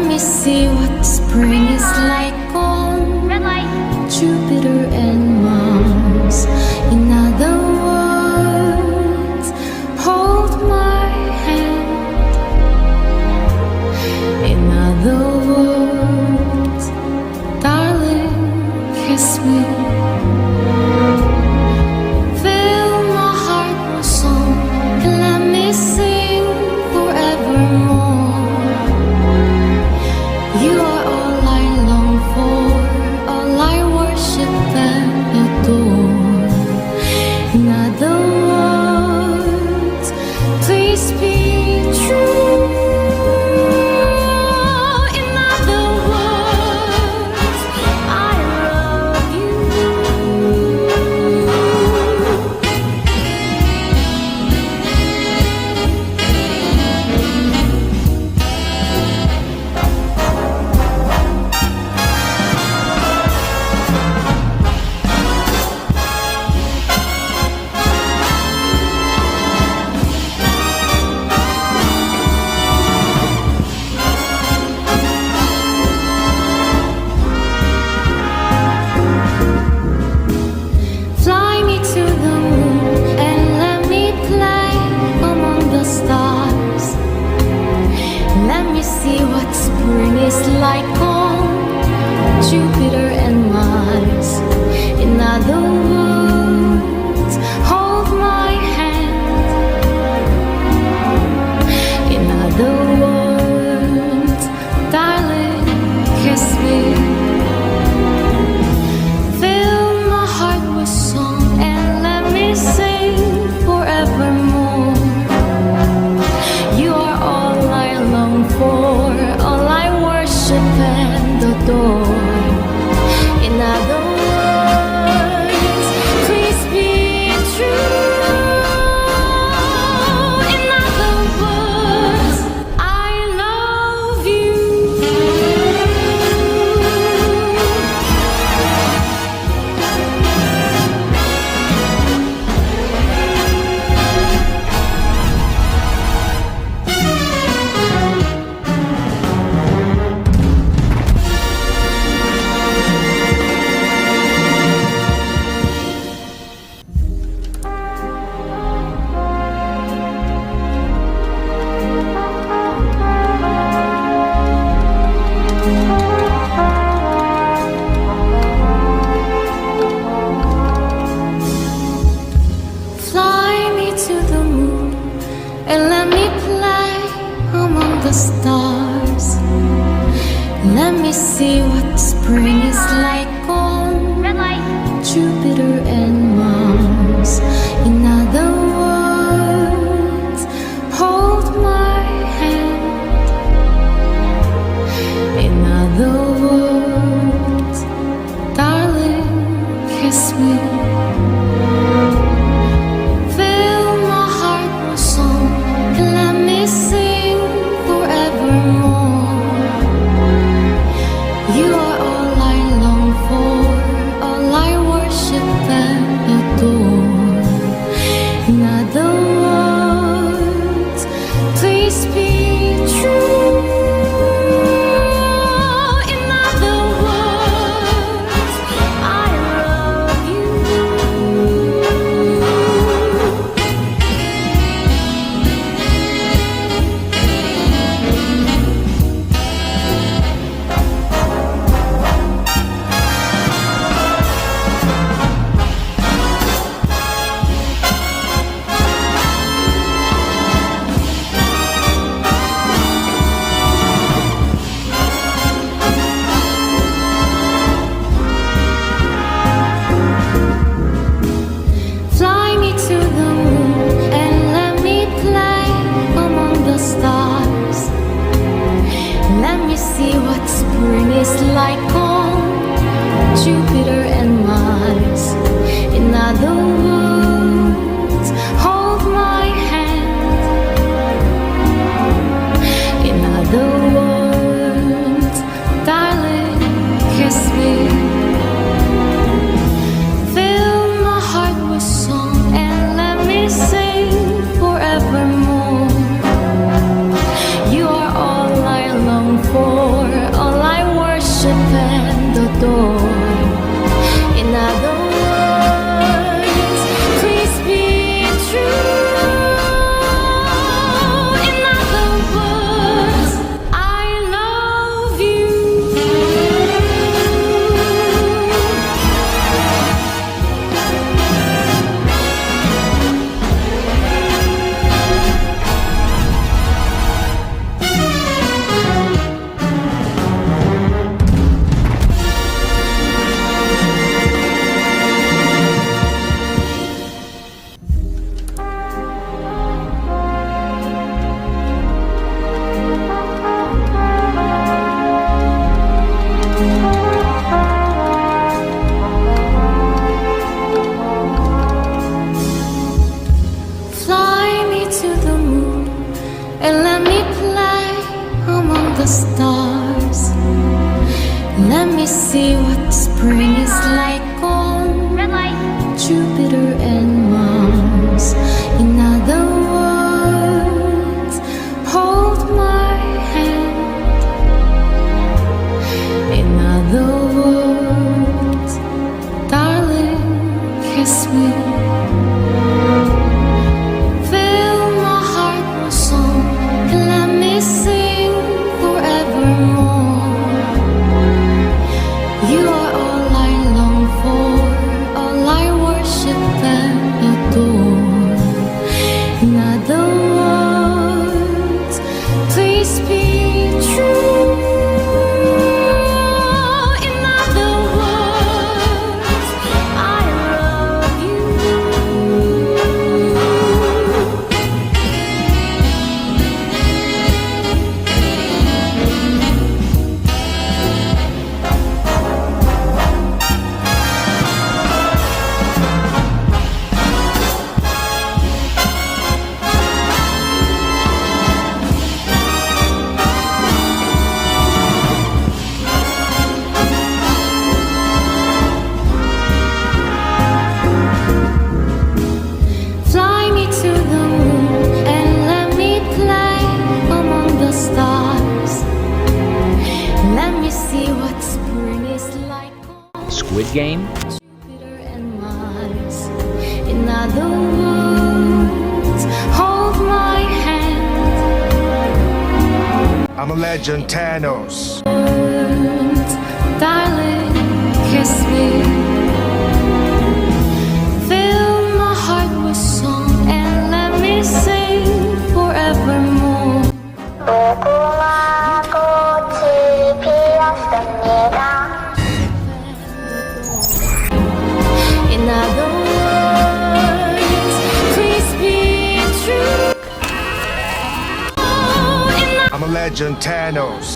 me see what spring is like on Jupiter and Mars. In other words, hold my hand. In other words, darling, kiss me. Fill my heart with song and let me sing forevermore. You are all I long for, all I worship and adore. In other words, please be true. In other words, I love you. Fly me to the moon and let me play among the stars. Let me see what spring is like on Jupiter and Mars. In other words, hold my hand. In other words, darling, kiss me. Fill my heart with song and let me sing forevermore. You are all I long for, all I worship and adore. In other words, please be true. In other words, I love you. Fly me to the moon and let me play among the stars. Let me see what spring is like on Jupiter and Mars. In other words, hold my hand. In other words, darling, kiss me. Fill my heart with song and let me sing forevermore. You are all I long for, all I worship and adore. In other words, please be true. In other words, I love you. Fly me to the moon and let me play among the stars. Let me see what spring is like on Jupiter and Mars. In other words, hold my hand. In other words, darling, kiss me. Fill my heart with song and let me sing forevermore. You are all I long for, kiss me. Fill my heart with song and let me sing forevermore. You are all I long for, all I worship and adore. In other words, please be true. In other words, I love you. Fly me to the moon and let me play among the stars. Let me see what spring is like on Squid Game? Jupiter and Mars. In other words, hold my hand. I'm a legend, Thanos. Words, darling, kiss me. Fill my heart with song and let me sing forevermore. 무궁화 꽃이 피었습니다. In other words, please be true. I'm a legend, Thanos.